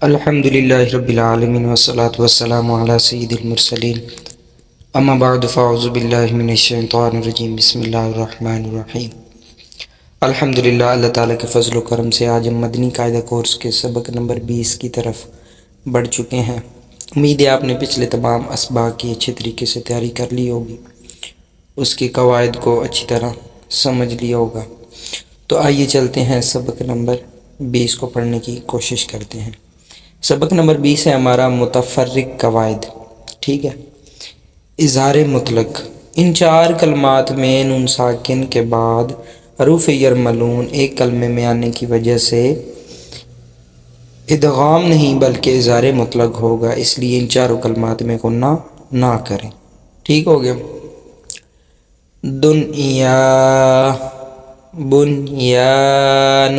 الحمد للہ رب العالمین والصلاة والسلام علی سید المرسلین اما بعد فاعوذ باللہ من الشیطان الرجیم بسم اللہ الرحمن الرحیم۔ الحمد للہ، اللہ تعالیٰ کے فضل و کرم سے آج ہم مدنی قاعدہ کورس کے سبق نمبر 20 کی طرف بڑھ چکے ہیں۔ امید ہے آپ نے پچھلے تمام اسباق کی اچھے طریقے سے تیاری کر لی ہوگی، اس کے قواعد کو اچھی طرح سمجھ لیا ہوگا۔ تو آئیے چلتے ہیں سبق نمبر 20 کو پڑھنے کی کوشش کرتے ہیں۔ سبق نمبر 20 ہے ہمارا متفرق قواعد، ٹھیک ہے۔ اظہار مطلق، ان چار کلمات میں نون ساکن کے بعد حروف یرملون ایک کلمے میں آنے کی وجہ سے ادغام نہیں بلکہ اظہار مطلق ہوگا، اس لیے ان چاروں کلمات میں غنہ نہ کریں، ٹھیک ہو گیا۔ دنیا، بنیان،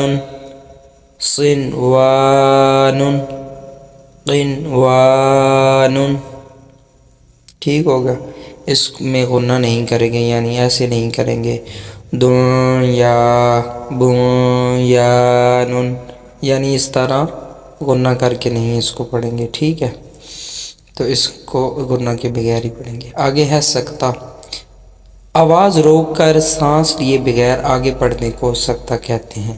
صنوان، قنوان، ٹھیک ہوگا۔ اس میں غنہ نہیں کریں گے، یعنی ایسے نہیں کریں گے دنیا بنیان، یعنی اس طرح غنہ کر کے نہیں اس کو پڑھیں گے، ٹھیک ہے۔ تو اس کو غنہ کے بغیر ہی پڑھیں گے۔ آگے ہے سکتہ، آواز روک کر سانس لیے بغیر آگے پڑھنے کو سکتہ کہتے ہیں،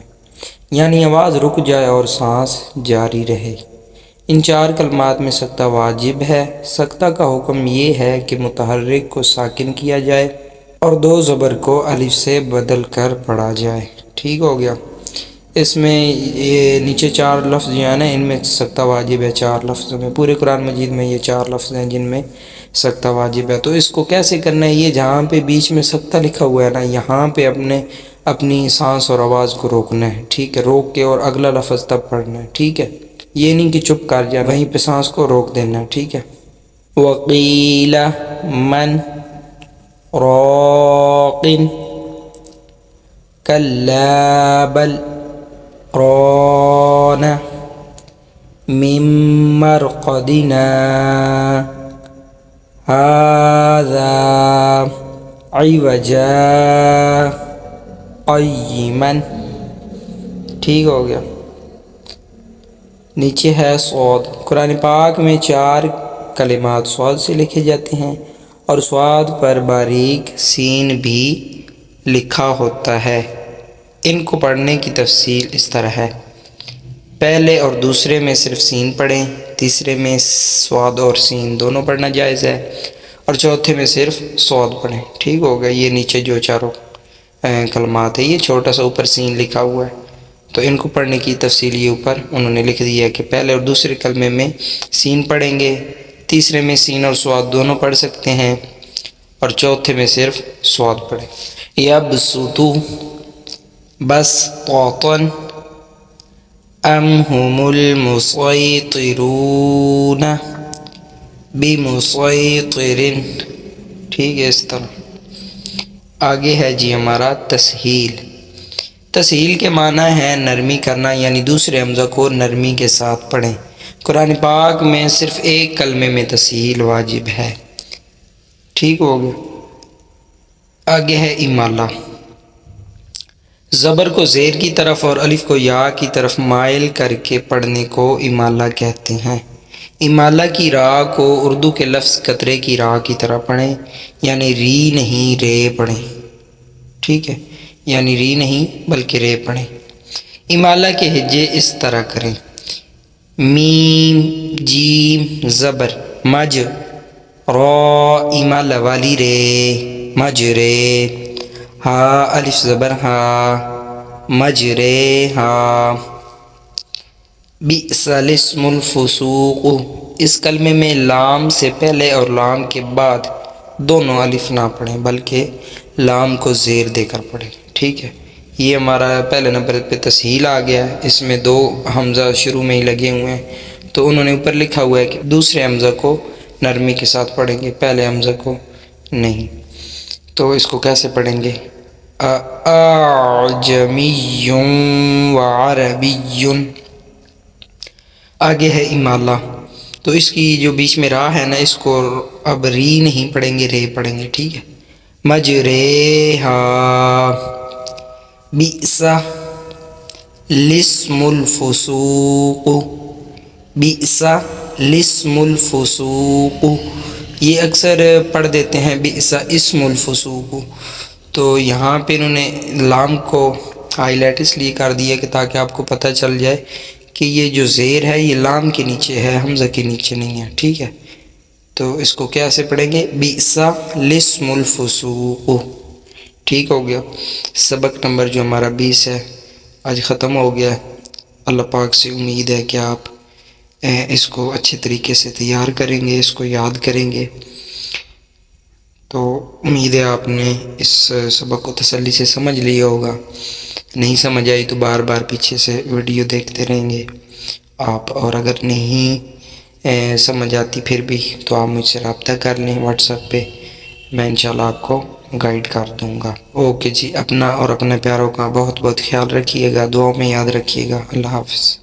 یعنی آواز رک جائے اور سانس جاری رہے۔ ان چار کلمات میں سکتہ واجب ہے۔ سکتہ کا حکم یہ ہے کہ متحرک کو ساکن کیا جائے اور دو زبر کو الف سے بدل کر پڑھا جائے، ٹھیک ہو گیا۔ اس میں یہ نیچے چار لفظ جو ہیں نا، ان میں سکتہ واجب ہے۔ چار لفظوں میں، پورے قرآن مجید میں یہ چار لفظ ہیں جن میں سکتہ واجب ہے۔ تو اس کو کیسے کرنا ہے، یہ جہاں پہ بیچ میں سکتہ لکھا ہوا ہے نا، یہاں پہ اپنی سانس اور آواز کو روکنا ہے، ٹھیک ہے، روک کے اور اگلا لفظ تب پڑھنا ہے، ٹھیک ہے۔ یہ نہیں کہ چپ کر جائے، وہیں پہ سانس کو روک دینا ہے، ٹھیک ہے۔ وقیل من راق کلا بل ران من مرقدنا هذا عوجا قیما، ٹھیک ہو گیا۔ نیچے ہے صاد، قرآن پاک میں چار کلمات صاد سے لکھے جاتے ہیں اور صاد پر باریک سین بھی لکھا ہوتا ہے۔ ان کو پڑھنے کی تفصیل اس طرح ہے، پہلے اور دوسرے میں صرف سین پڑھیں، تیسرے میں صاد اور سین دونوں پڑھنا جائز ہے، اور چوتھے میں صرف صاد پڑھیں، ٹھیک ہوگا۔ یہ نیچے جو چاروں کلمات ہیں، یہ چھوٹا سا اوپر سین لکھا ہوا ہے، تو ان کو پڑھنے کی تفصیل یہ اوپر انہوں نے لکھ دیا کہ پہلے اور دوسرے کلمے میں سین پڑھیں گے، تیسرے میں سین اور صاد دونوں پڑھ سکتے ہیں، اور چوتھے میں صرف صاد پڑھیں۔ یبسطو بسطاً ام هم المسیطرون بمسیطر، ٹھیک ہے، اس طرح۔ آگے ہے جی ہمارا تسہیل۔ تسہیل کے معنی ہے نرمی کرنا، یعنی دوسرے حمزہ کو نرمی کے ساتھ پڑھیں۔ قرآن پاک میں صرف ایک کلمے میں تسہیل واجب ہے، ٹھیک ہو گیا۔ آگے ہے امالہ، زبر کو زیر کی طرف اور الف کو یا کی طرف مائل کر کے پڑھنے کو امالہ کہتے ہیں۔ امالہ کی را کو اردو کے لفظ قطرے کی را کی طرح پڑھیں، یعنی ری نہیں رے پڑھیں، ٹھیک ہے، یعنی ری نہیں بلکہ رے پڑھیں۔ امالہ کے ہجے اس طرح کریں، میم جیم زبر مج، را امالہ والی رے مج رے، ہا الف زبر ہا مج رے ہا۔ بئس الاسم الفسوق، اس کلمے میں لام سے پہلے اور لام کے بعد دونوں الف نہ پڑھیں بلکہ لام کو زیر دے کر پڑھیں، ٹھیک ہے۔ یہ ہمارا پہلے نمبر پہ تسہیل آ گیا ہے، اس میں دو حمزہ شروع میں ہی لگے ہوئے ہیں، تو انہوں نے اوپر لکھا ہوا ہے کہ دوسرے حمزہ کو نرمی کے ساتھ پڑھیں گے، پہلے حمزہ کو نہیں۔ تو اس کو کیسے پڑھیں گے، اعجمی وعربی۔ آگے ہے امالہ، تو اس کی جو بیچ میں را ہے نا، اس کو اب ری نہیں پڑھیں گے، رے پڑھیں گے، ٹھیک ہے۔ مجریہا، بئس الاسم الفسوق بئسا الاسم الفسوق، یہ اکثر پڑھ دیتے ہیں بئسا اسم الفسوق، تو یہاں پہ انہوں نے لام کو ہائی لائٹ اس لیے کر دیا کہ تاکہ آپ کو پتہ چل جائے کہ یہ جو زیر ہے یہ لام کے نیچے ہے، حمزہ کے نیچے نہیں ہے، ٹھیک ہے۔ تو اس کو کیسے پڑھیں گے؟ بئسا الاسم الفسوق، ٹھیک ہو گیا۔ سبق نمبر جو ہمارا 20 ہے آج ختم ہو گیا ہے۔ اللہ پاک سے امید ہے کہ آپ اس کو اچھے طریقے سے تیار کریں گے، اس کو یاد کریں گے۔ تو امید ہے آپ نے اس سبق کو تسلی سے سمجھ لیا ہوگا، نہیں سمجھ آئی تو بار بار پیچھے سے ویڈیو دیکھتے رہیں گے آپ، اور اگر نہیں سمجھ آتی پھر بھی تو آپ مجھ سے رابطہ کر لیں واٹس ایپ پہ، میں انشاءاللہ آپ کو گائیڈ کر دوں گا۔ اوکے جی، اپنا اور اپنے پیاروں کا بہت بہت خیال رکھیے گا، دعاؤں میں یاد رکھیے گا۔ اللہ حافظ۔